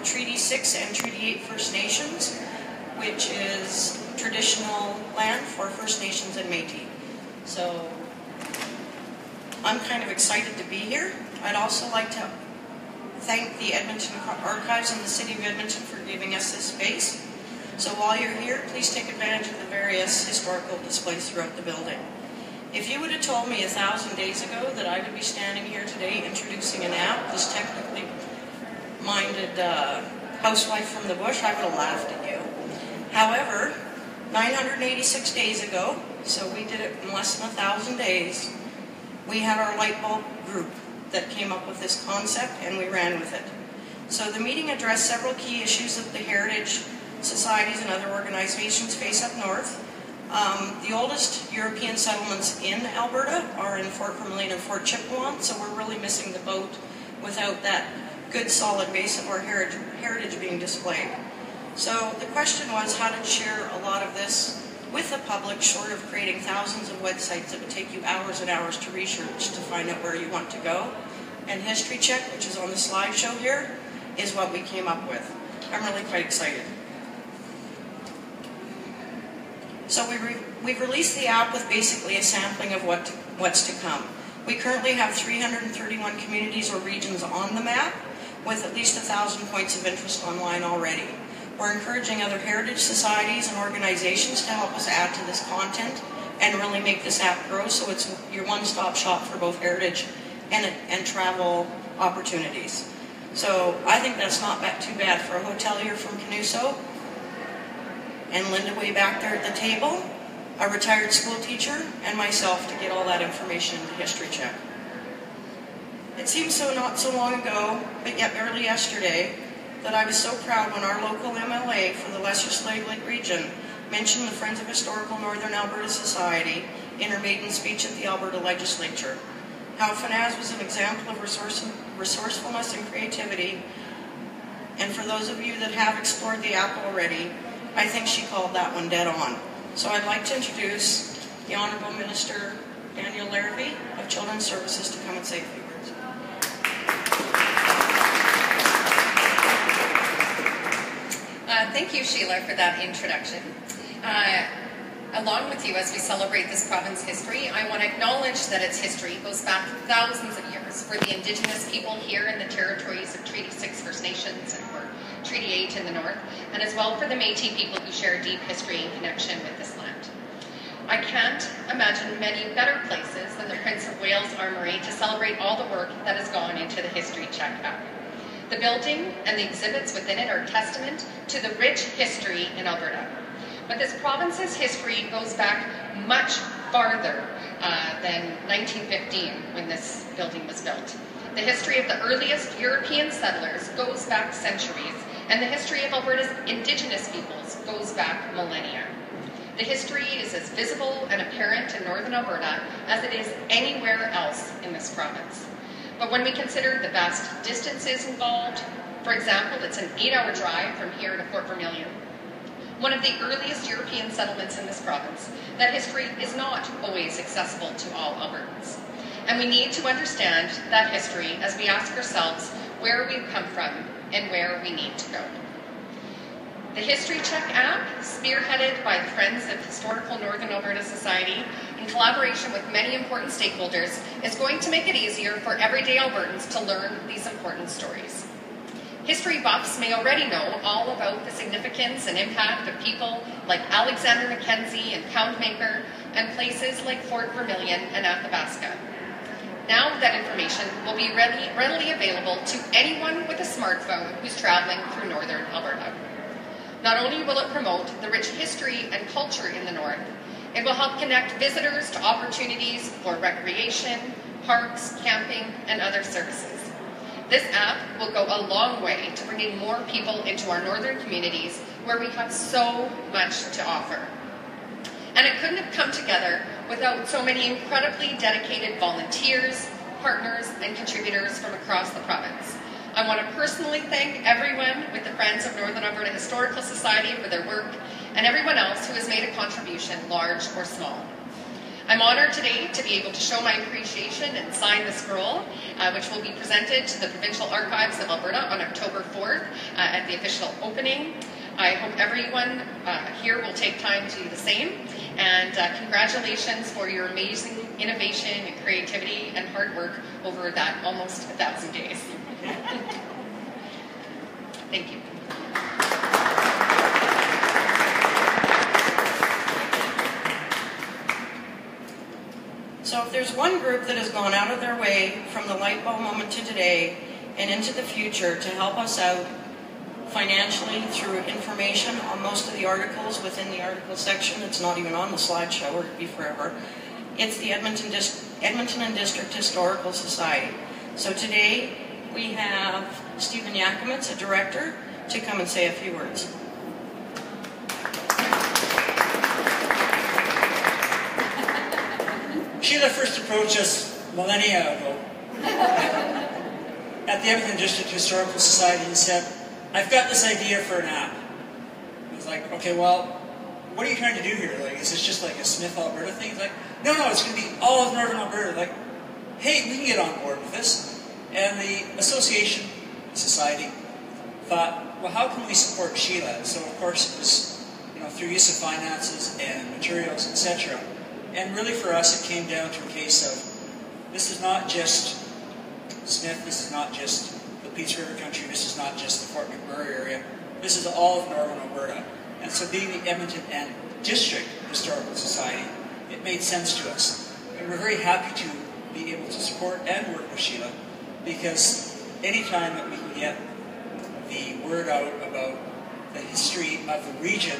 Treaty 6 and Treaty 8 First Nations, which is traditional land for First Nations and Métis. So I'm kind of excited to be here. I'd also like to thank the Edmonton Archives and the City of Edmonton for giving us this space. So while you're here, please take advantage of the various historical displays throughout the building. If you would have told me 1,000 days ago that I would be standing here today introducing an app, this technically minded housewife from the bush, I would have laughed at you. However, 986 days ago, so we did it in less than 1,000 days, we had our light bulb group that came up with this concept, and we ran with it. So the meeting addressed several key issues that the heritage societies and other organizations face up north. The oldest European settlements in Alberta are in Fort Vermilion and Fort Chipewyan, so we're really missing the boat without that good solid base of our heritage being displayed. So the question was how to share a lot of this with the public, short of creating thousands of websites that would take you hours and hours to research to find out where you want to go. And History Check, which is on the slideshow here, is what we came up with. I'm really quite excited. So we've released the app with basically a sampling of what's to come. We currently have 331 communities or regions on the map, with at least 1,000 points of interest online already. We're encouraging other heritage societies and organizations to help us add to this content and really make this app grow so it's your one-stop shop for both heritage and travel opportunities. So I think that's not too bad for a hotelier from Canuso, and Linda way back there at the table, a retired school teacher, and myself to get all that information into History Check. It seems not so long ago, but yet barely yesterday, that I was so proud when our local MLA for the Lesser Slave Lake region mentioned the Friends of Historical Northern Alberta Society in her maiden speech at the Alberta Legislature. How FNAS was an example of resourcefulness and creativity, and for those of you that have explored the app already, I think she called that one dead on. So I'd like to introduce the Honourable Minister Danielle Larivee of Children's Services to come and say a few words. Thank you, Sheila, for that introduction. Along with you, as we celebrate this province history, I want to acknowledge that its history goes back thousands of years for the Indigenous people here in the territories of Treaty 6 First Nations and for Treaty 8 in the north, and as well for the Métis people who share a deep history and connection with this land. I can't imagine many better places than the Prince of Wales Armoury to celebrate all the work that has gone into the History Check app. The building and the exhibits within it are testament to the rich history in Alberta. But this province's history goes back much farther than 1915 when this building was built. The history of the earliest European settlers goes back centuries, and the history of Alberta's Indigenous peoples goes back millennia. The history is as visible and apparent in northern Alberta as it is anywhere else in this province. But when we consider the vast distances involved, for example, it's an 8-hour drive from here to Fort Vermilion, one of the earliest European settlements in this province, that history is not always accessible to all Albertans. And we need to understand that history as we ask ourselves where we've come from and where we need to go. The History Check app, spearheaded by the Friends of Historical Northern Alberta Society, in collaboration with many important stakeholders, is going to make it easier for everyday Albertans to learn these important stories. History buffs may already know all about the significance and impact of people like Alexander Mackenzie and Poundmaker, and places like Fort Vermilion and Athabasca. Now that information will be readily available to anyone with a smartphone who's traveling through northern Alberta. Not only will it promote the rich history and culture in the north, it will help connect visitors to opportunities for recreation, parks, camping, and other services. This app will go a long way to bringing more people into our northern communities where we have so much to offer. And it couldn't have come together without so many incredibly dedicated volunteers, partners, and contributors from across the province. I want to personally thank everyone with the Friends of Northern Alberta Historical Society for their work, and everyone else who has made a contribution, large or small. I'm honored today to be able to show my appreciation and sign the scroll, which will be presented to the Provincial Archives of Alberta on October 4th at the official opening. I hope everyone here will take time to do the same. And congratulations for your amazing innovation and creativity and hard work over that almost 1,000 days. Thank you. So if there's one group that has gone out of their way from the light bulb moment to today and into the future to help us out financially through information on most of the articles within the article section, it's not even on the slideshow, or it'd be forever, it's the Edmonton and District Historical Society. So today we have Stephen Yakimets, a director, to come and say a few words. Sheila first approached us millennia ago at the Edmonton District Historical Society and said, I've got this idea for an app. I was like, okay, well, what are you trying to do here? Like, is this just like a Smith, Alberta thing? It's like, no, it's going to be all of Northern Alberta. Like, hey, we can get on board with this. And the association, the society, thought, well, how can we support Sheila? So, of course, it was, through use of finances and materials, etc. And really for us, it came down to a case of, this is not just Smith, this is not just the Peace River country, this is not just the Fort McMurray area, this is all of Northern Alberta. And so being the Edmonton and District Historical Society, it made sense to us. And we're very happy to be able to support and work with Sheila, because anytime that we can get the word out about the history of the region,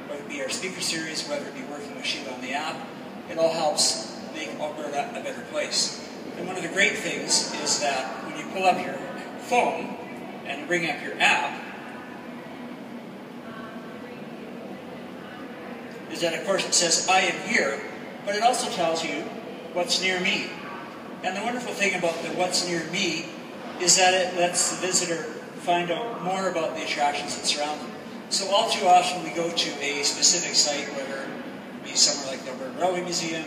whether it be our speaker series, whether it be working with Sheila on the app, it all helps make Alberta a better place. And one of the great things is that when you pull up your phone and bring up your app, is that of course it says, I am here, but it also tells you what's near me. And the wonderful thing about the what's near me is that it lets the visitor find out more about the attractions that surround them. So all too often we go to a specific site, whether it be somewhere like the Alberta Railway Museum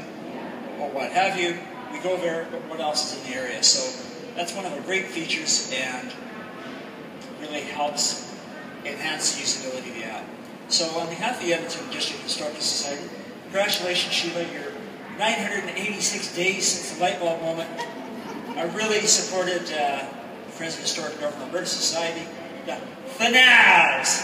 or what have you, we go there, but what else is in the area? So that's one of the great features and really helps enhance the usability of the app. So on behalf of the Edmonton District Historical Society, congratulations Sheila, you're 986 days since the light bulb moment. I really supported Friends of Historic Northern Alberta Society, the FNAS!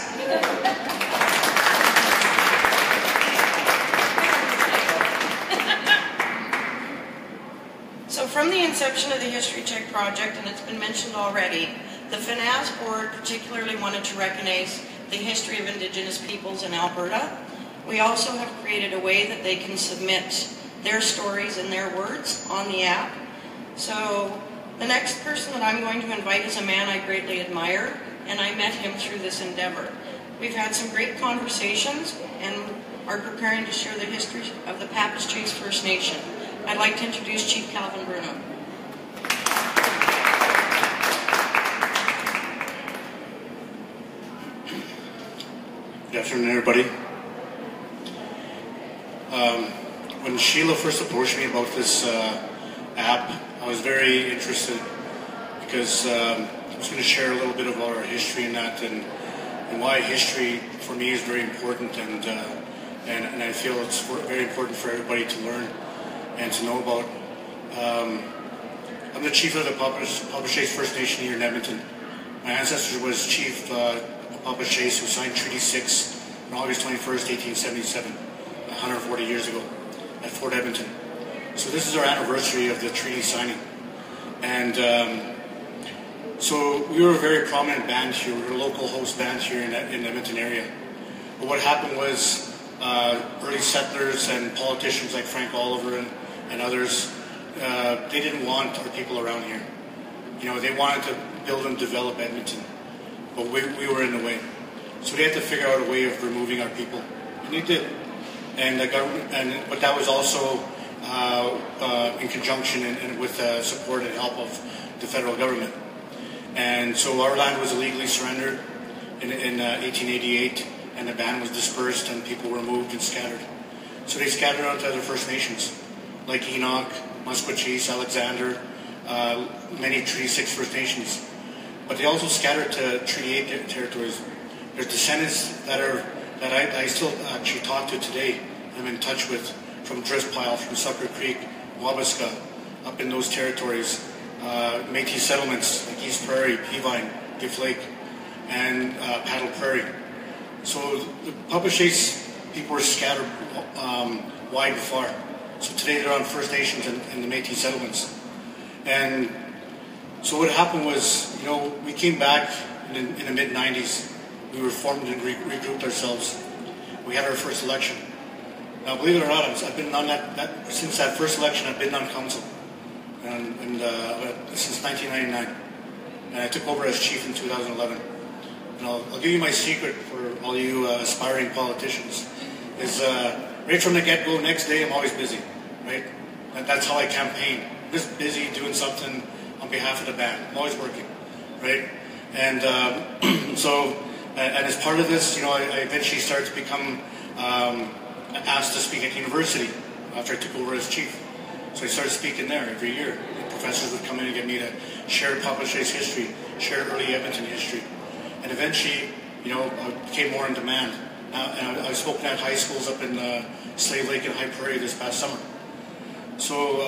So from the inception of the History Check project, and it's been mentioned already, the FNAS board particularly wanted to recognize the history of Indigenous peoples in Alberta. We also have created a way that they can submit their stories and their words on the app. So the next person that I'm going to invite is a man I greatly admire, and I met him through this endeavor. We've had some great conversations and are preparing to share the history of the Papaschase First Nation. I'd like to introduce Chief Calvin Bruneau. Good afternoon, everybody. When Sheila first approached me about this app, I was very interested because I was going to share a little bit about our history in that and why history for me is very important, and I feel it's very important for everybody to learn and to know about. I'm the chief of the Papaschase First Nation here in Edmonton. My ancestor was Chief Papaschase, who signed Treaty 6 on August 21st, 1877, 140 years ago at Fort Edmonton. So this is our anniversary of the treaty signing. And so we were a very prominent band here. We were a local host band here in the Edmonton area. But what happened was early settlers and politicians like Frank Oliver and others, they didn't want our people around here. They wanted to build and develop Edmonton, but we were in the way. So they had to figure out a way of removing our people, and they did. And the government, but that was also in conjunction and with support and help of the federal government. And so our land was illegally surrendered in 1888, and the band was dispersed, and people were moved and scattered. So they scattered onto other First Nations. like Enoch, Musqueam, Alexander, many Treaty 6 First Nations. But they also scattered to Treaty 8 territories. There's descendants that I still actually talk to today. I'm in touch with from Driftpile, from Sucker Creek, Wabasca, up in those territories. Métis settlements like East Prairie, Peavine, Gift Lake, and Paddle Prairie. So the Papaschase people were scattered wide and far. So today they're on First Nations and the Métis settlements. And so what happened was, you know, we came back in the mid-90s. We reformed and regrouped ourselves. We had our first election. Now, believe it or not, I've been on that since that first election. I've been on council, and since 1999. And I took over as chief in 2011. And I'll give you my secret for all you aspiring politicians. Is right from the get-go, next day I'm always busy, right? And that's how I campaign. I'm just busy doing something on behalf of the band. I'm always working, right? And and as part of this, you know, I eventually started to become asked to speak at university after I took over as chief. So I started speaking there every year. The professors would come in and get me to share Papaschase history, share early Edmonton history. And eventually, you know, I became more in demand. And I've spoken at high schools up in Slave Lake and High Prairie this past summer. So,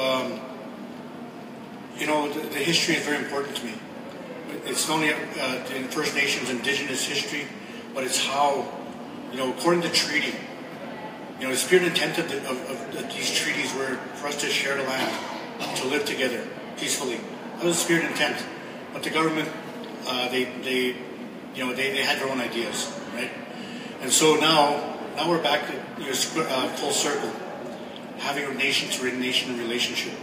you know, the history is very important to me. It's not only in First Nations Indigenous history, but it's how, you know, according to treaty, you know, the spirit and intent of these treaties were for us to share the land, to live together peacefully. That was the spirit and intent. But the government, they had their own ideas, right? And so now we're back to full circle, having a nation-to-nation relationship.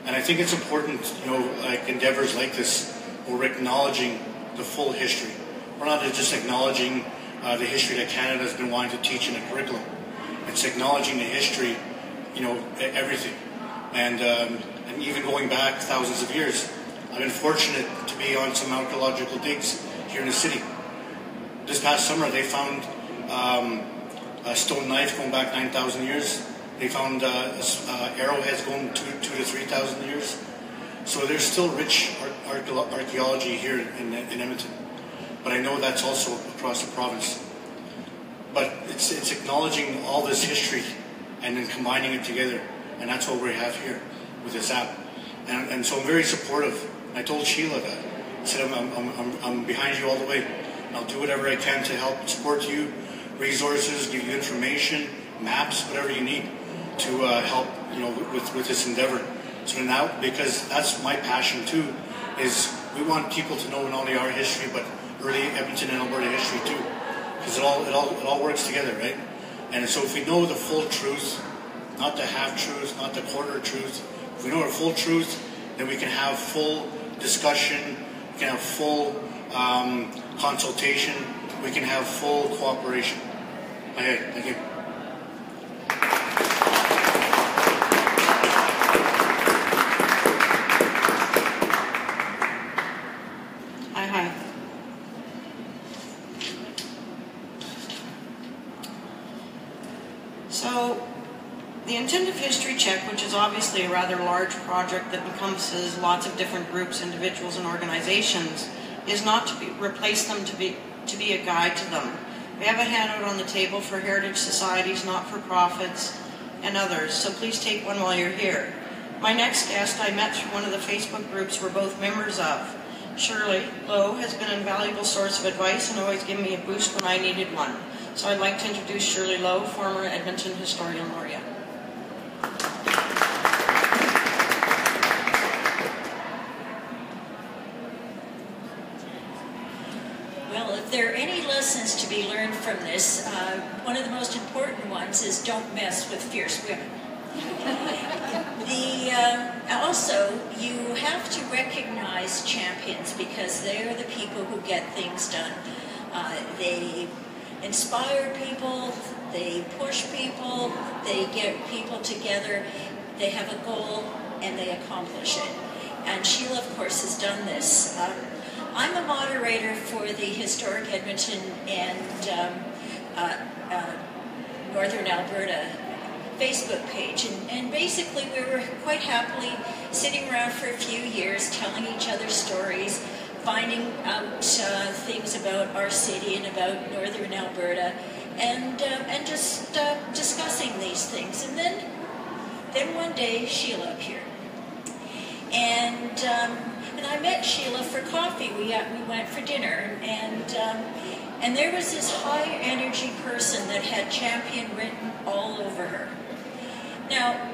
And I think it's important, you know, like endeavors like this, we're acknowledging the full history. We're not just acknowledging the history that Canada has been wanting to teach in a curriculum. It's acknowledging the history, you know, everything. And even going back thousands of years. I've been fortunate to be on some archaeological digs here in the city. This past summer they found a stone knife going back 9,000 years. They found arrowheads going 2,000 to 3,000 years. So there's still rich archaeology here in Edmonton. But I know that's also across the province. But it's acknowledging all this history and then combining it together. And that's what we have here with this app. And so I'm very supportive. I told Sheila that. I said, I'm behind you all the way. And I'll do whatever I can to help support you, resources, give you information, maps, whatever you need to help, you know, with this endeavor. So now, because that's my passion too, is we want people to know not only our history, but early Edmonton and Alberta history too. Because it all works together, right? And so if we know the full truth, not the half truth, not the quarter truth, if we know the full truth, then we can have full discussion, we can have full consultation, we can have full cooperation. Okay, thank you. Hi. So, the Intensive History Check, which is obviously a rather large project that encompasses lots of different groups, individuals, and organizations, is not to replace them to be a guide to them. We have a handout on the table for heritage societies, not-for-profits, and others, so please take one while you're here. My next guest I met through one of the Facebook groups we're both members of. Shirley, Lowe, has been an invaluable source of advice and always given me a boost when I needed one. So I'd like to introduce Shirley Lowe, former Edmonton Historian Laureate. Well, if there are any lessons to be learned from this, one of the most important ones is don't mess with fierce women. Also, you have to recognize champions because they're the people who get things done. They inspire people, they push people, they get people together, they have a goal, and they accomplish it. And Sheila, of course, has done this. I'm a moderator for the Historic Edmonton and Northern Alberta Facebook page, and basically we were quite happily sitting around for a few years telling each other stories, finding out things about our city and about northern Alberta, and just discussing these things. And then one day Sheila appeared, and I met Sheila for coffee. We went for dinner, and there was this high energy person that had champion written all over her. Now,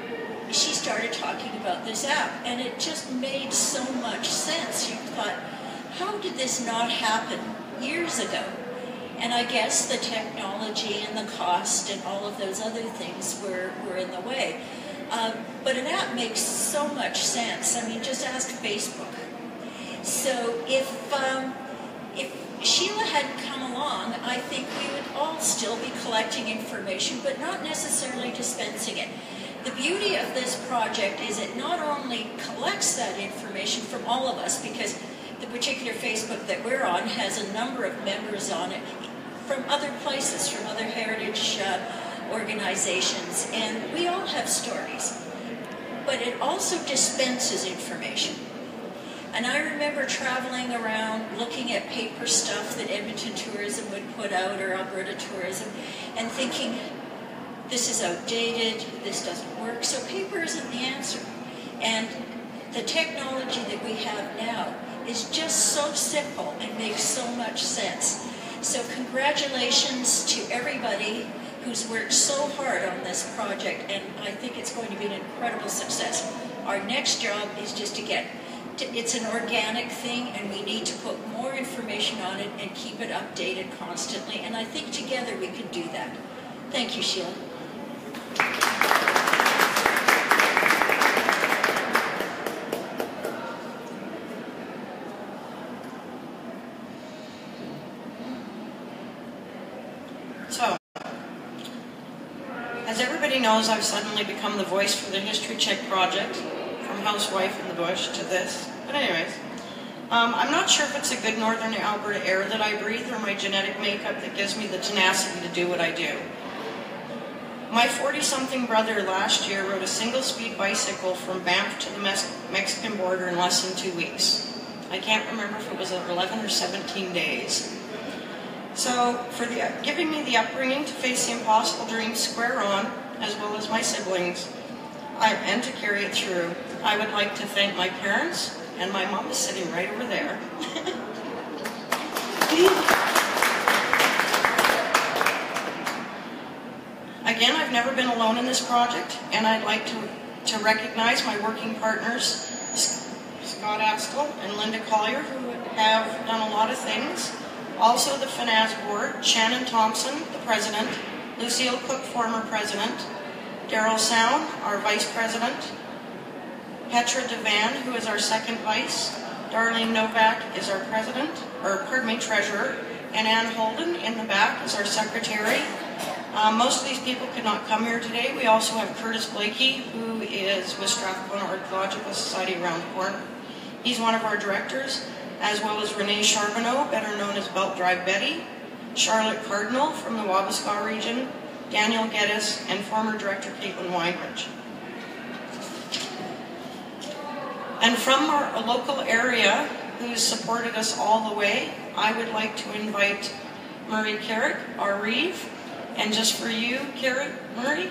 she started talking about this app, and it just made so much sense. You thought, how did this not happen years ago? And I guess the technology and the cost and all of those other things were in the way. But an app makes so much sense. I mean, just ask Facebook. So if Sheila hadn't come along, I think we would all still be collecting information, but not necessarily dispensing it. The beauty of this project is it not only collects that information from all of us, because the particular Facebook that we're on has a number of members on it from other places, from other heritage organizations, and we all have stories. But it also dispenses information. And I remember traveling around looking at paper stuff that Edmonton Tourism would put out, or Alberta Tourism, and thinking, this is outdated, this doesn't work. So paper isn't the answer. And the technology that we have now is just so simple and makes so much sense. So congratulations to everybody who's worked so hard on this project, and I think it's going to be an incredible success. Our next job is just to get it's an organic thing, and we need to put more information on it and keep it updated constantly, and I think together we can do that. Thank you, Sheila. So, as everybody knows, I've suddenly become the voice for the History Check project, from housewife in the bush to this. But anyways, I'm not sure if it's a good northern Alberta air that I breathe or my genetic makeup that gives me the tenacity to do what I do. My 40-something brother last year rode a single-speed bicycle from Banff to the Mexican border in less than 2 weeks. I can't remember if it was 11 or 17 days. So, for giving me the upbringing to face the impossible dreams square on, as well as my siblings, and to carry it through, I would like to thank my parents, and my mom is sitting right over there. Again, I've never been alone in this project, and I'd like to recognize my working partners, Scott Astle and Linda Collier, who have done a lot of things. Also the Finance Board, Shannon Thompson, the President, Lucille Cook, former President, Daryl Sound, our Vice President, Petra Devan, who is our second Vice, Darlene Novak is our Treasurer, and Ann Holden in the back is our Secretary. Most of these people could not come here today. We also have Curtis Blakey, who is with Strathcona Archaeological Society around the corner. He's one of our directors, as well as Renee Charbonneau, better known as Belt Drive Betty, Charlotte Cardinal from the Wabasca region, Danielle Geddes, and former Director Caitlin Weinrich. And from our local area, who's supported us all the way, I would like to invite Murray Kerik, our Reeve, and just for you, Murray,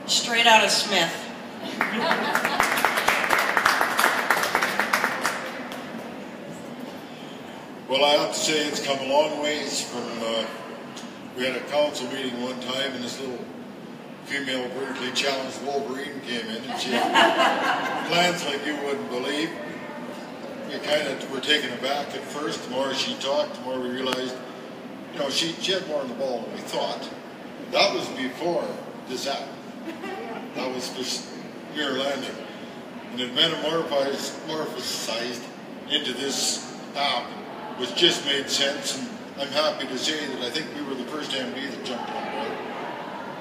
straight out of Smith. Well, I have to say it's come a long ways from, we had a council meeting one time, and this little female vertically challenged Wolverine came in, and she had plans like you wouldn't believe. We kind of were taken aback at first. The more she talked, the more we realized, you know, she had more on the ball than we thought. That was before this happened. That was just mere landing. And it metamorphosized into this app, which just made sense. And I'm happy to say that I think we were the first MD that jumped on board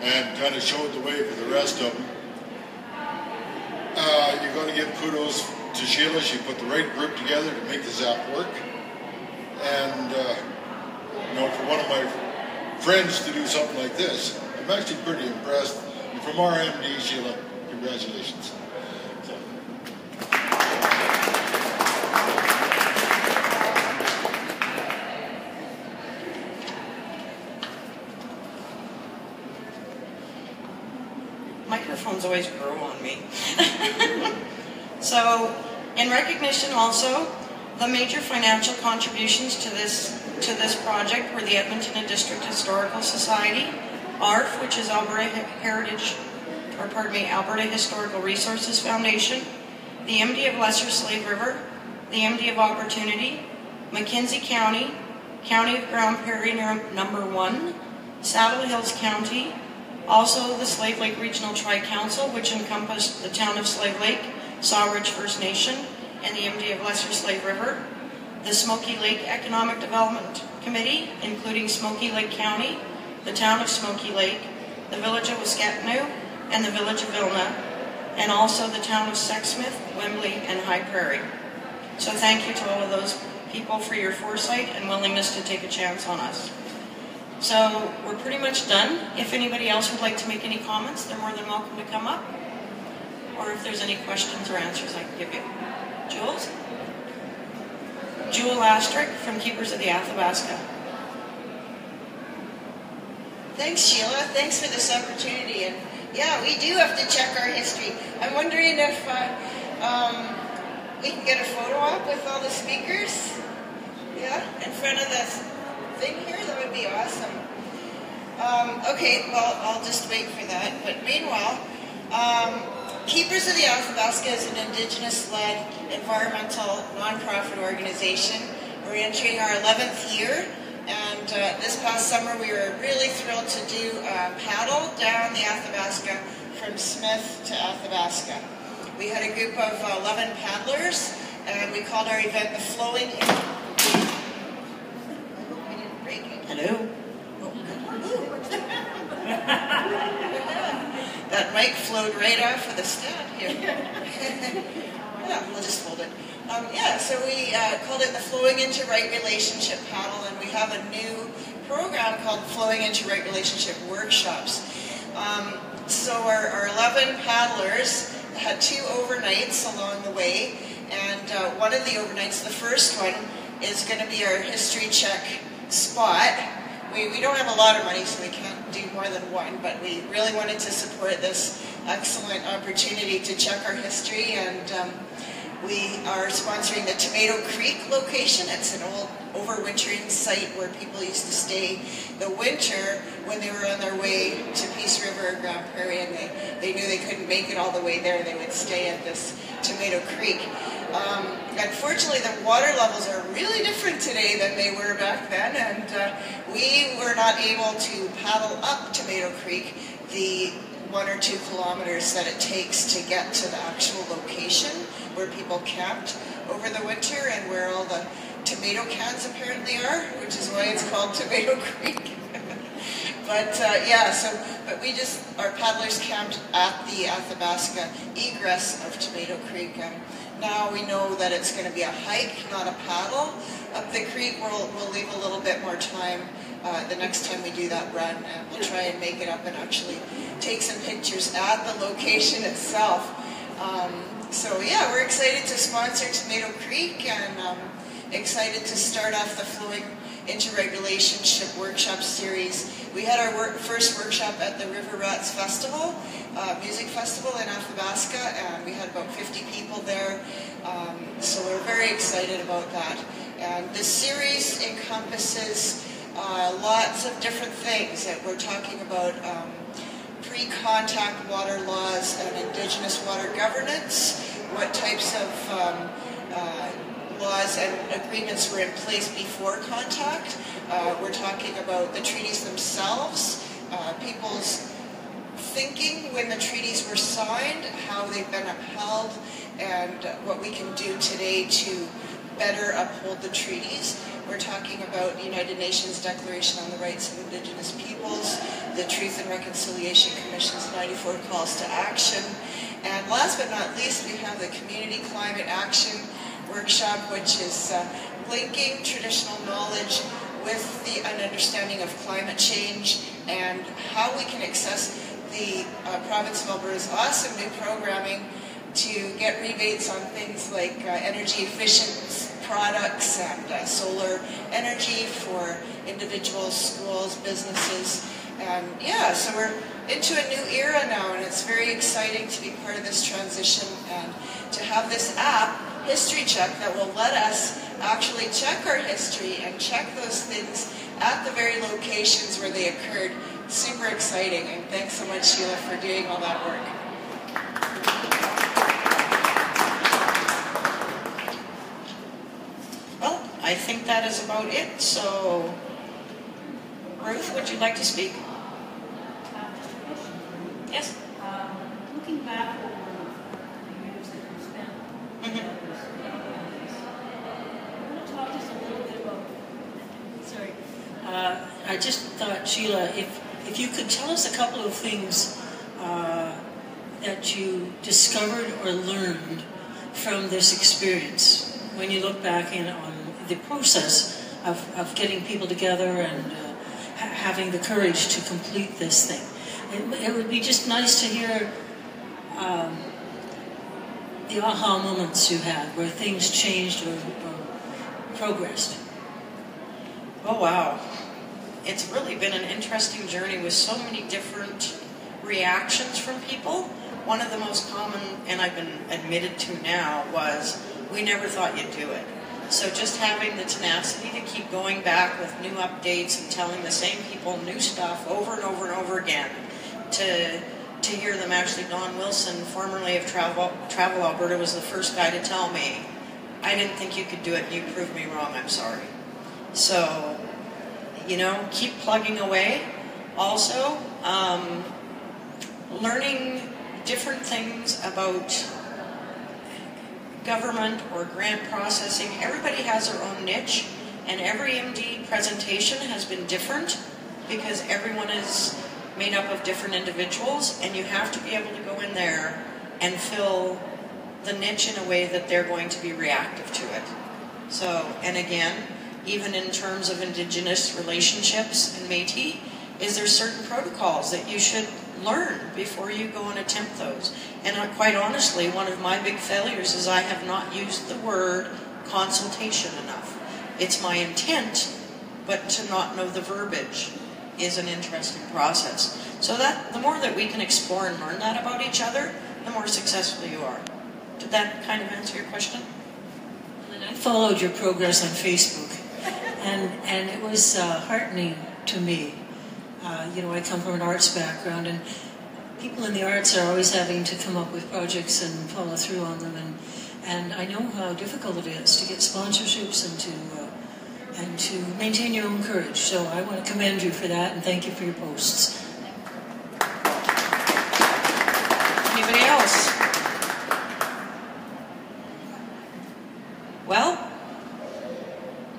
and kind of showed the way for the rest of them. You got to give kudos to Sheila. She put the right group together to make this app work. And, you know, for one of my friends to do something like this, I'm actually pretty impressed. And from our MD, Sheila, congratulations. So. Microphones always grow on me. So, in recognition also, the major financial contributions to this project were the Edmonton District Historical Society, ARF, which is Alberta Historical Resources Foundation, the MD of Lesser Slave River, the MD of Opportunity, Mackenzie County, County of Grande Prairie number 1, Saddle Hills County, also the Slave Lake Regional Tri-Council, which encompassed the town of Slave Lake, Sawridge First Nation, and the MD of Lesser Slave River, the Smoky Lake Economic Development Committee, including Smoky Lake County, the town of Smoky Lake, the village of Wiskatnu, and the village of Vilna, and also the town of Sexsmith, Wembley, and High Prairie. So thank you to all of those people for your foresight and willingness to take a chance on us. So we're pretty much done. If anybody else would like to make any comments, they're more than welcome to come up. Or if there's any questions or answers I can give you. Jules? Jewel Astrick from Keepers of the Athabasca. Thanks, Sheila. Thanks for this opportunity. And yeah, we do have to check our history. I'm wondering if we can get a photo op with all the speakers. Yeah, in front of the thing here. That would be awesome. Okay, well, I'll just wait for that. But meanwhile, Keepers of the Athabasca is an Indigenous-led environmental nonprofit organization. We're entering our 11th year, and this past summer we were really thrilled to do a paddle down the Athabasca from Smith to Athabasca. We had a group of 11 paddlers, and we called our event the Flowing. I hope we didn't break it. Hello. That mic flowed right off of the stand here. Yeah, we'll just hold it. So we called it the Flowing into Right Relationship Paddle, and we have a new program called Flowing into Right Relationship Workshops. So our 11 paddlers had 2 overnights along the way, and one of the overnights, the first one, is going to be our history check spot. We don't have a lot of money, so we can't do more than one, but we really wanted to support this excellent opportunity to check our history, and we are sponsoring the Tomato Creek location. It's an old overwintering site where people used to stay the winter when they were on their way to Peace River or Grande Prairie, and they knew they couldn't make it all the way there. They would stay at this Tomato Creek. Unfortunately, the water levels are really different today than they were back then, and we were not able to paddle up Tomato Creek the 1 or 2 kilometers that it takes to get to the actual location where people camped over the winter and where all the tomato cans apparently are, which is why it's called Tomato Creek. But our paddlers camped at the Athabasca egress of Tomato Creek. Now we know that it's going to be a hike, not a paddle up the creek. We'll leave a little bit more time the next time we do that run, and we'll try and make it up and actually take some pictures at the location itself. We're excited to sponsor Tomato Creek, and excited to start off the Flowing into Right Relationship Workshop Series. We had our first workshop at the River Rats Festival, music festival in Athabasca, and we had about 50 people there. So we're very excited about that. And this series encompasses lots of different things. We're talking about pre-contact water laws and Indigenous water governance, what types of laws and agreements were in place before contact. We're talking about the treaties themselves, people's thinking when the treaties were signed, how they've been upheld, and what we can do today to better uphold the treaties. We're talking about the United Nations Declaration on the Rights of Indigenous Peoples, the Truth and Reconciliation Commission's 94 calls to action, and last but not least, we have the Community Climate Action Workshop, which is linking traditional knowledge with an understanding of climate change and how we can access the province of Alberta's awesome new programming to get rebates on things like energy efficient products and solar energy for individuals, schools, businesses. And yeah, so we're into a new era now, and it's very exciting to be part of this transition and to have this app, History Check, that will let us actually check our history and check those things at the very locations where they occurred. Super exciting, and thanks so much, Sheila, for doing all that work. Well, I think that is about it. So, Ruth, would you like to speak? Yes? Looking back over the years that you spent, I want to talk just a little bit about, sorry, I just thought, Sheila, if you could tell us a couple of things that you discovered or learned from this experience when you look back on the process of getting people together and having the courage to complete this thing. It would be just nice to hear the aha moments you had where things changed or progressed. Oh, wow. It's really been an interesting journey with so many different reactions from people. One of the most common, and I've been admitted to now, was, we never thought you'd do it. So just having the tenacity to keep going back with new updates and telling the same people new stuff over and over and over again, to hear them. Actually, Don Wilson, formerly of Travel Alberta, was the first guy to tell me, I didn't think you could do it, you proved me wrong, I'm sorry. So, keep plugging away. Also, learning different things about government or grant processing. Everybody has their own niche, and every MD presentation has been different because everyone is made up of different individuals, and you have to be able to go in there and fill the niche in a way that they're going to be reactive to it. So, and again, even in terms of Indigenous relationships and Métis, is there certain protocols that you should learn before you go and attempt those? And quite honestly, one of my big failures is I have not used the word consultation enough. It's my intent, but to not know the verbiage is an interesting process. So that the more that we can explore and learn that about each other, the more successful you are. Did that kind of answer your question? I followed your progress on Facebook, and it was heartening to me. I come from an arts background, and people in the arts are always having to come up with projects and follow through on them, and I know how difficult it is to get sponsorships and to maintain your own courage. So I want to commend you for that, and thank you for your posts. Anybody else? Well,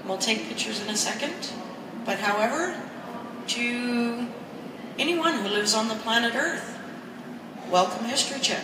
we'll take pictures in a second, but however, to anyone who lives on the planet Earth, welcome History Check.